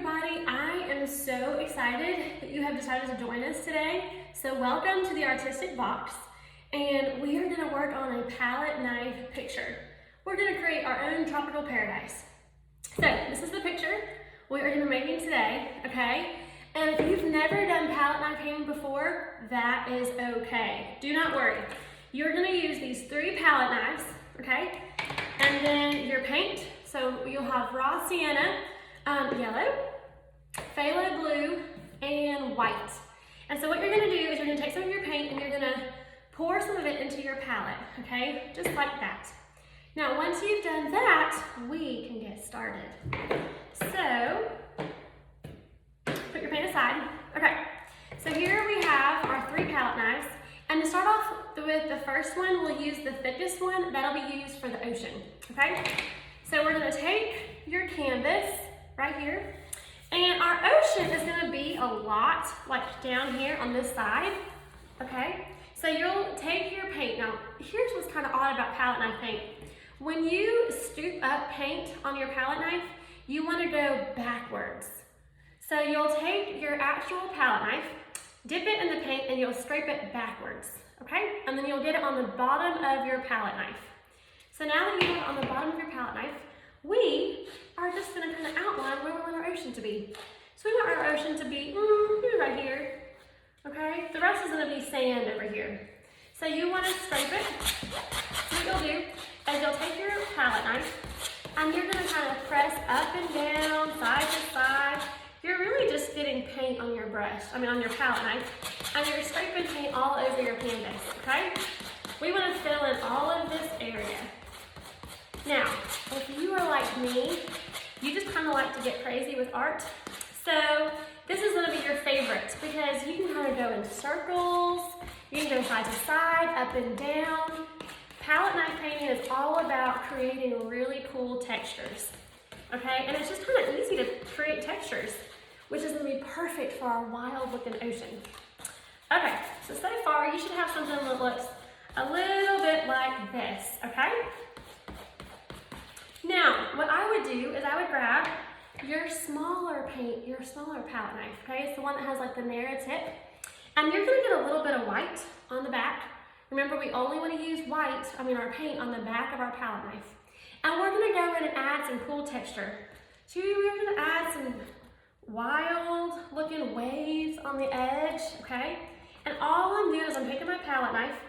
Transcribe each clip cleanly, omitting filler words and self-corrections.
everybody. I am so excited that you have decided to join us today. So welcome to the Artistic Box, and we are going to work on a palette knife picture. We're going to create our own tropical paradise. So this is the picture we are going to be making today, okay? And if you've never done palette knife painting before, that is okay. Do not worry. You're going to use these 3 palette knives, okay? And then your paint. So you'll have raw sienna, yellow, phthalo blue, and white. And so what you're gonna do is you're gonna take some of your paint and you're gonna pour some of it into your palette, okay? Just like that. Now, once you've done that, we can get started. So, put your paint aside. Okay, so here we have our 3 palette knives. And to start off with the first one, we'll use the thickest one. That'll be used for the ocean, okay? So we're gonna take your canvas right here, and our ocean is gonna be a lot like down here on this side, okay? So you'll take your paint. Now, here's what's kind of odd about palette knife paint. When you scoop up paint on your palette knife, you wanna go backwards. So you'll take your actual palette knife, dip it in the paint, and you'll scrape it backwards, okay? And then you'll get it on the bottom of your palette knife. So now that you have it on the bottom of your palette knife, we are just gonna kind of outline where we want our ocean to be. So we want our ocean to be right here, okay? The rest is gonna be sand over here. So you wanna scrape it. So what you'll do is you'll take your palette knife and you're gonna kind of press up and down, side to side. You're really just getting paint on your brush, on your palette knife, and you're scraping paint all over your canvas, okay? We wanna fill in all of this area. Now, if you are like me, you just kind of like to get crazy with art. So this is going to be your favorite because you can kind of go in circles, you can go side to side, up and down. Palette knife painting is all about creating really cool textures, okay? And it's just kind of easy to create textures, which is going to be perfect for our wild looking ocean. Okay, so far you should have something that looks a little bit like this, okay? Now, what I would do is I would grab your smaller paint, your smaller palette knife, okay? It's the one that has like the narrow tip. And you're gonna get a little bit of white on the back. Remember, we only wanna use our paint on the back of our palette knife. And we're gonna go in and add some cool texture. So we're gonna add some wild looking waves on the edge, okay? And all I'm doing is I'm taking my palette knife,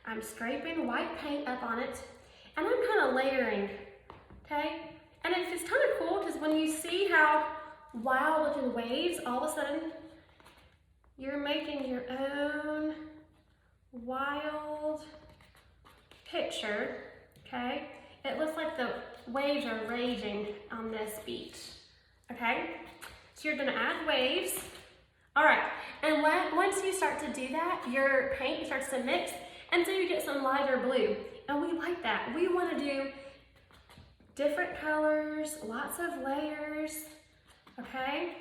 I'm scraping white paint up on it, and I'm kind of layering. Okay, and it's kind of cool because when you see how wild looking waves, all of a sudden you're making your own wild picture, okay? It looks like the waves are raging on this beach, okay? So you're gonna add waves. All right, and once you start to do that, your paint starts to mix, and so you get some lighter blue, and we like that. We wanna do different colors, lots of layers, okay?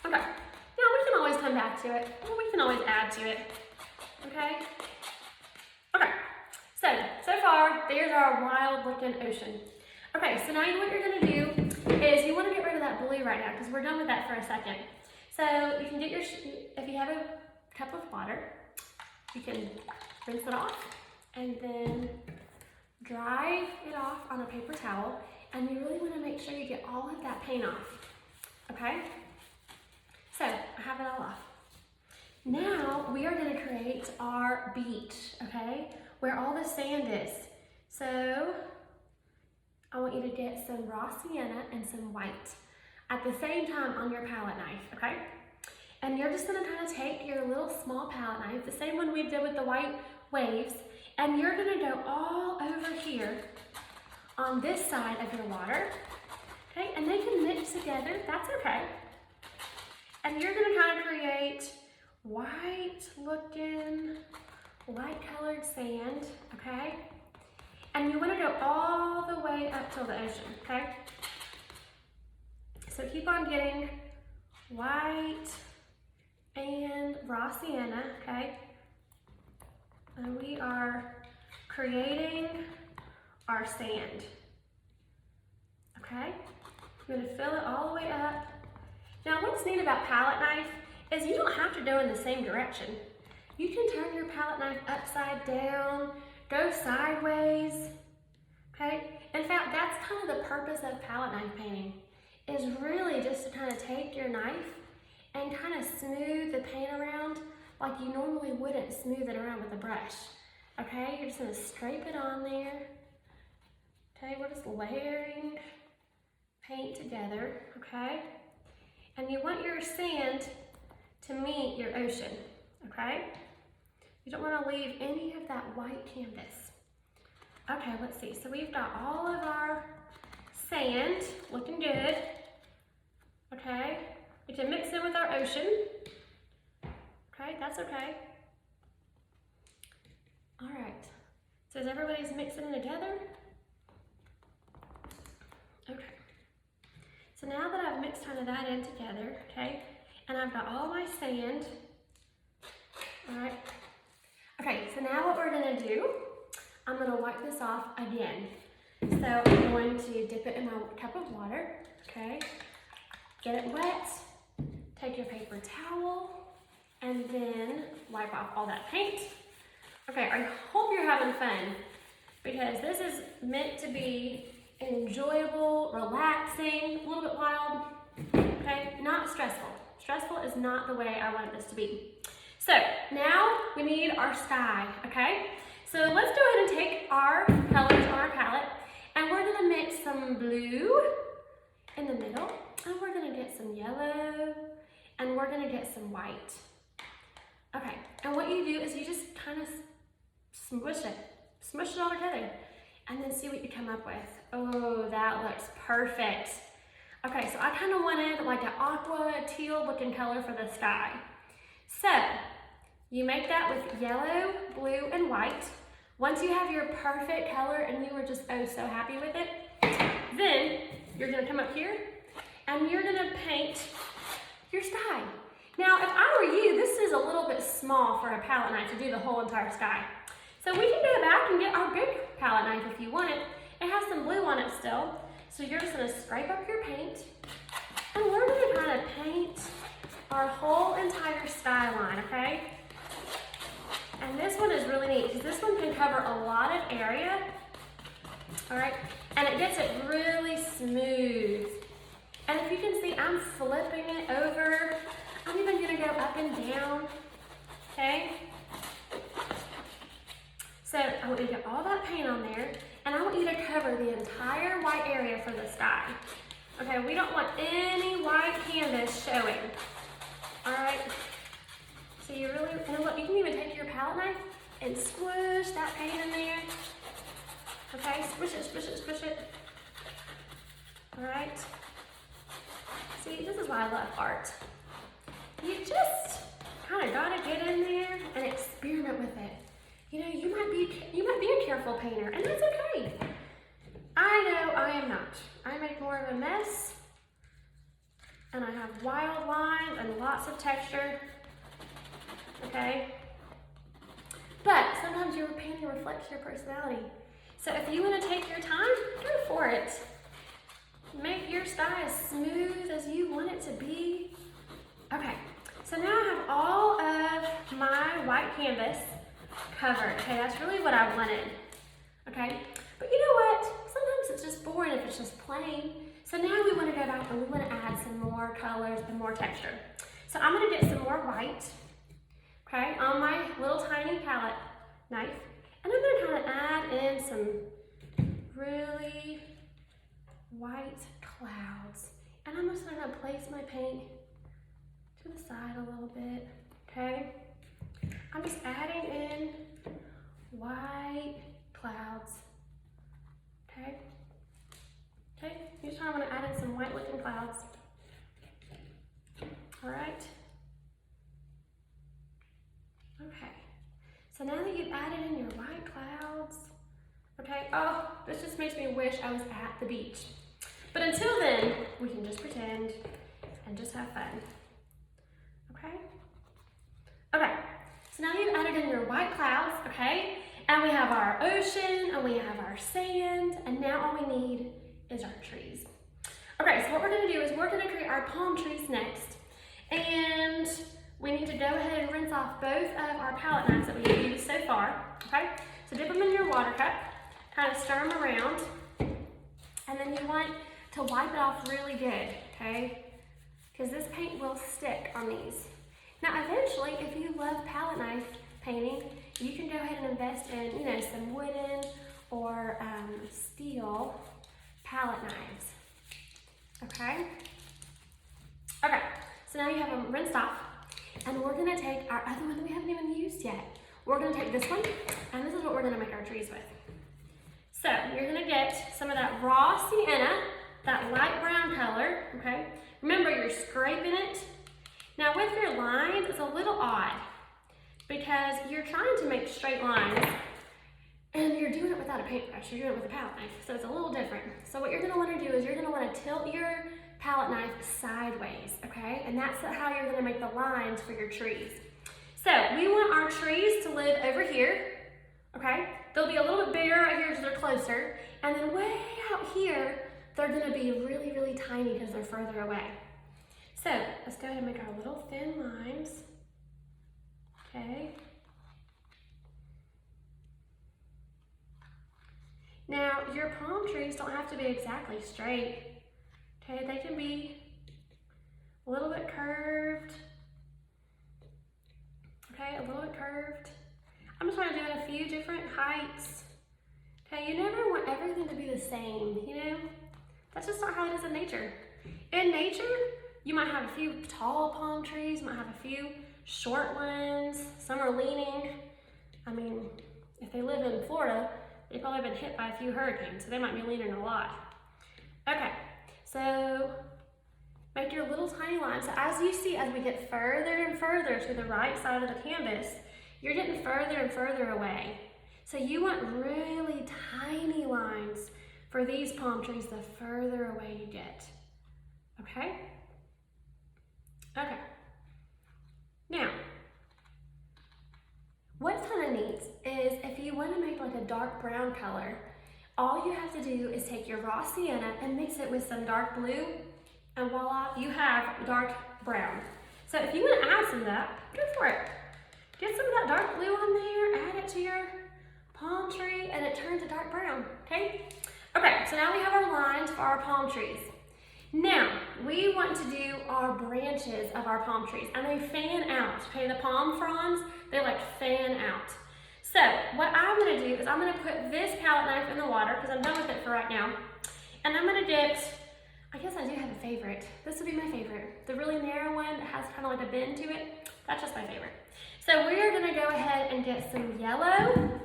Okay, now we can always come back to it, or we can always add to it, okay? Okay, so far, there's our wild looking ocean. Okay, so now what you're gonna do is you wanna get rid of that blue right now, because we're done with that for a second. So you can get if you have a cup of water, you can rinse it off, and then dry it off on a paper towel, and you really want to make sure you get all of that paint off, okay? So, I have it all off. Now, we are going to create our beach, okay? Where all the sand is. So, I want you to get some raw sienna and some white at the same time on your palette knife, okay? And you're just going to kind of take your little small palette knife, the same one we did with the white waves, and you're gonna go all over here on this side of your water, okay? And they can mix together, that's okay. And you're gonna kind of create white looking, light colored sand, okay? And you wanna go all the way up to the ocean, okay? So keep on getting white and raw sienna, okay? And we are creating our sand, okay? You're gonna fill it all the way up Now what's neat about palette knife is you don't have to go in the same direction. You can turn your palette knife upside down, go sideways, okay? In fact, that's kind of the purpose of palette knife painting, is really just to kind of take your knife and kind of smooth the paint around like you normally wouldn't smooth it around with a brush, okay? You're just gonna scrape it on there. Okay, we're just layering paint together, okay? And you want your sand to meet your ocean, okay? You don't want to leave any of that white canvas. Okay, let's see. So we've got all of our sand looking good, okay? We can mix in with our ocean. Okay, that's okay. All right, so as everybody's mixing it together, okay. So now that I've mixed kind of that in together, okay, and I've got all my sand, all right. Okay, so now what we're gonna do, I'm gonna wipe this off again. So I'm going to dip it in my cup of water, okay, get it wet, take your paper towel, and then wipe off all that paint. Okay, I hope you're having fun because this is meant to be enjoyable, relaxing, a little bit wild, okay? Not stressful. Stressful is not the way I want this to be. So now we need our sky, okay? So let's go ahead and take our colors on our palette and we're gonna mix some blue in the middle and we're gonna get some yellow and we're gonna get some white. Okay, and what you do is you just kind of smush it all together and then see what you come up with. Oh, that looks perfect. Okay, so I kind of wanted like an aqua teal looking color for the sky. So you make that with yellow, blue, and white. Once you have your perfect color and you were just oh so happy with it, then you're gonna come up here and you're gonna paint your sky. Now, if I were you, this is a little bit small for a palette knife to do the whole entire sky. So we can go back and get our big palette knife if you want it. It has some blue on it still. So you're just gonna scrape up your paint and we're gonna kind of paint our whole entire skyline, okay? And this one is really neat because this one can cover a lot of area, all right? And it gets it really smooth. And if you can see, I'm flipping it over. I'm even gonna go up and down, okay? So I want you to get all that paint on there and I want you to cover the entire white area for the sky. Okay, we don't want any white canvas showing, all right? So you really, and look, you can even take your palette knife and squish that paint in there. Okay, squish it, squish it, squish it. All right. See, this is why I love art. You just kind of gotta get in there and experiment with it. You know, you might be a careful painter, and that's okay. I know I am not. I make more of a mess, and I have wild lines and lots of texture. Okay? But sometimes your painting reflects your personality. So if you want to take your time, go for it. Make your sky as smooth as you want it to be. Okay, so now I have all of my white canvas covered. Okay, that's really what I wanted. Okay, but you know what? Sometimes it's just boring if it's just plain. So now we want to go back and we want to add some more colors and more texture. So I'm going to get some more white, okay, on my little tiny palette knife. And I'm going to kind of add in some really white clouds. And I'm just going to place my paint to the side a little bit, okay? I'm just adding in white clouds, okay? Okay, you just kind of want to add in some white looking clouds. All right. Okay, so now that you've added in your white clouds, okay, oh, this just makes me wish I was at the beach. But until then, we can just pretend and just have fun, okay? Okay, so now you've added in your white clouds, okay? And we have our ocean, and we have our sand, and now all we need is our trees. Okay, so what we're gonna do is we're gonna create our palm trees next. And we need to go ahead and rinse off both of our palette knives that we've used so far, okay? So dip them in your water cup, kind of stir them around, and then you want to wipe it off really good, okay? Because this paint will stick on these. Now eventually, if you love palette knife painting, you can go ahead and invest in, some wooden or steel palette knives, okay? Okay, so now you have them rinsed off, and we're gonna take our other one that we haven't even used yet. We're gonna take this one, and this is what we're gonna make our trees with. So you're gonna get some of that raw sienna, that light brown color, okay? Remember, you're scraping it. Now with your lines, it's a little odd because you're trying to make straight lines and you're doing it without a paintbrush, you're doing it with a palette knife, so it's a little different. So what you're gonna wanna do is you're gonna wanna tilt your palette knife sideways, okay? And that's how you're gonna make the lines for your trees. So we want our trees to live over here, okay? They'll be a little bit bigger right here because they're closer. And then way out here, they're gonna be really, really tiny because they're further away. So let's go ahead and make our little thin lines, okay? Now your palm trees don't have to be exactly straight, okay? They can be a little bit curved, okay? A little bit curved. I'm just going to do it a few different heights. Okay, you never want everything to be the same, That's just not how it is in nature. In nature, you might have a few tall palm trees, you might have a few short ones, some are leaning. I mean, if they live in Florida, they've probably been hit by a few hurricanes, so they might be leaning a lot. Okay, so make your little tiny lines. So as you see, as we get further and further to the right side of the canvas, you're getting further and further away. So you want really tiny lines for these palm trees the further away you get, okay? Okay. Now, what's kind of neat is if you want to make like a dark brown color, all you have to do is take your raw sienna and mix it with some dark blue, and voila, you have dark brown. So if you want to add some of that, go for it. Get some of that dark blue on there, add it to your palm tree, and it turns a dark brown, okay? Okay, so now we have our lines for our palm trees. Now, we want to do our branches of our palm trees, and they fan out, okay? The palm fronds, they like fan out. So, what I'm gonna do is I'm gonna put this palette knife in the water, because I'm done with it for right now, and I'm gonna get, I guess I do have a favorite. This would be my favorite. The really narrow one that has kind of like a bend to it, that's just my favorite. So we are gonna go ahead and get some yellow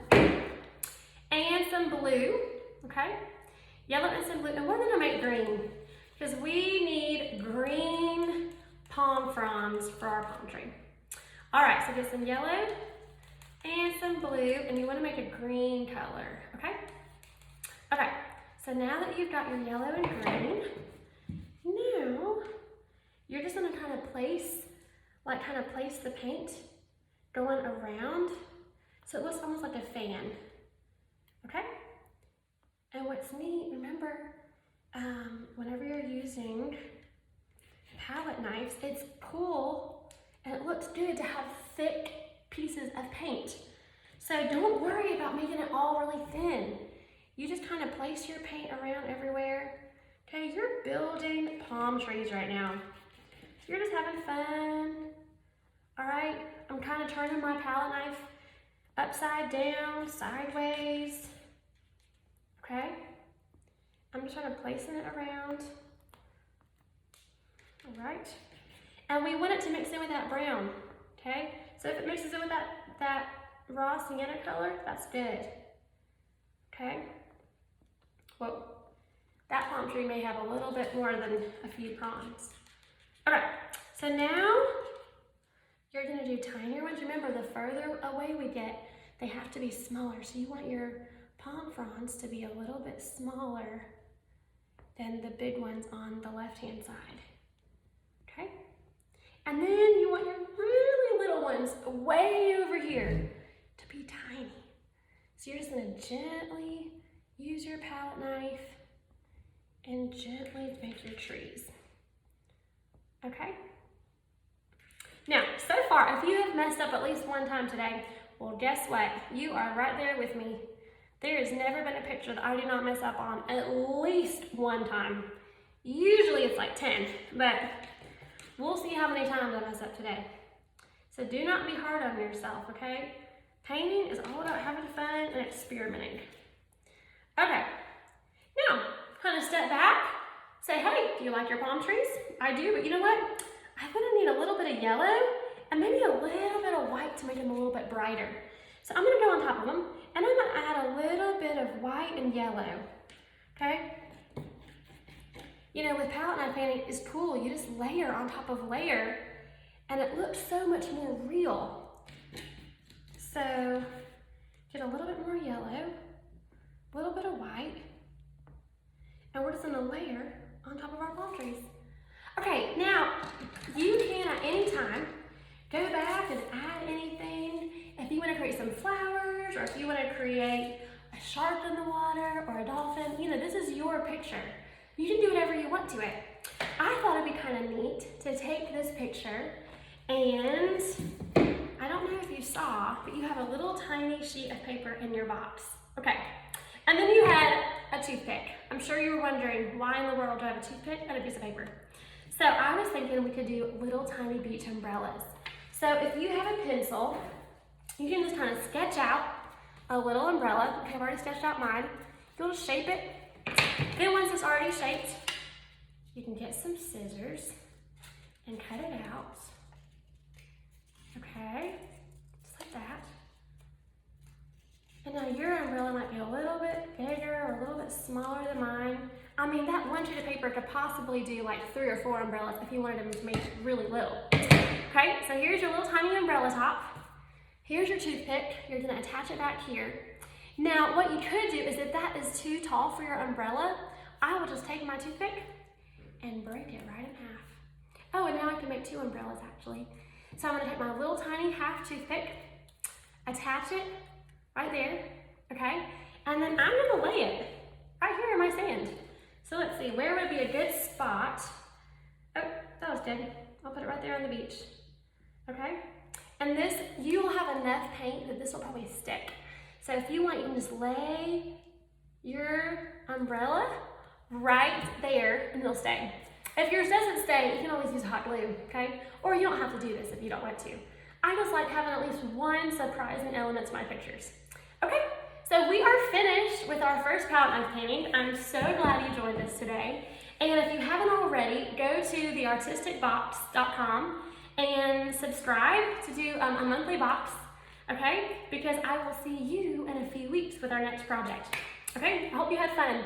and some blue, okay? Yellow and some blue, and we're gonna make green because we need green palm fronds for our palm tree. All right, so get some yellow and some blue, and you wanna make a green color, okay? Okay, so now that you've got your yellow and green, now you're just gonna kind of place the paint going around, so it looks almost like a fan, okay? And what's neat, remember, whenever you're using palette knives, it's cool and it looks good to have thick pieces of paint. So don't worry about making it all really thin. You just kind of place your paint around everywhere. Okay, you're building palm trees right now. You're just having fun. All right, I'm kind of turning my palette knife upside down, sideways. Okay, I'm just trying to placing it around. All right, and we want it to mix in with that brown, okay? So if it mixes in with that raw sienna color, that's good, okay? Well, that palm tree may have a little bit more than a few prongs. All right, so now you're gonna do tinier ones. Remember, the further away we get, they have to be smaller. So you want your palm fronds to be a little bit smaller than the big ones on the left-hand side, okay? And then you want your really little ones way over here to be tiny. So you're just gonna gently use your palette knife and gently make your trees. Okay? Now, so far, if you have messed up at least one time today, well, guess what? You are right there with me. There has never been a picture that I do not mess up on at least one time. Usually it's like 10, but we'll see how many times I mess up today. So do not be hard on yourself, okay? Painting is all about having fun and experimenting. Okay, now, kind of step back, say, hey, do you like your palm trees? I do, but you know what? I'm gonna need a little bit of yellow and maybe a little bit of white to make them a little bit brighter. So I'm gonna go on top of them and I'm gonna add a little bit of white and yellow, okay? You know, with palette knife painting, it's cool. You just layer on top of layer and it looks so much more real. So get a little bit more yellow, a little bit of white, and we're just gonna layer on top of our palm trees. Okay, now you can at any time go back and add anything. If you want to create some flowers, or if you want to create a shark in the water or a dolphin, you know, this is your picture. You can do whatever you want to it. I thought it'd be kind of neat to take this picture and I don't know if you saw, but you have a little tiny sheet of paper in your box. Okay, and then you had a toothpick. I'm sure you were wondering, why in the world do I have a toothpick and a piece of paper? So I was thinking we could do little tiny beach umbrellas. So if you have a pencil, you can just kind of sketch out a little umbrella. Okay, I've already sketched out mine. You'll just shape it. Then once it's already shaped, you can get some scissors and cut it out. Okay, just like that. And now your umbrella might be a little bit bigger or a little bit smaller than mine. I mean, that one sheet of paper could possibly do like 3 or 4 umbrellas if you wanted them to make really little. Okay, so here's your little tiny umbrella top. Here's your toothpick. You're gonna attach it back here. Now, what you could do is if that is too tall for your umbrella, I will just take my toothpick and break it right in half. Oh, and now I can make 2 umbrellas actually. So I'm gonna take my little tiny half toothpick, attach it right there, okay? And then I'm gonna lay it right here in my sand. So let's see, where would be a good spot? Oh, that was good. I'll put it right there on the beach, okay? And this, you will have enough paint that this will probably stick. So if you want, you can just lay your umbrella right there and it'll stay. If yours doesn't stay, you can always use hot glue, okay? Or you don't have to do this if you don't want to. I just like having at least one surprising element to my pictures. Okay, so we are finished with our first palette knife painting. I'm so glad you joined us today. And if you haven't already, go to theartisticbox.com and subscribe to do a monthly box, okay? Because I will see you in a few weeks with our next project. Okay, I hope you had fun.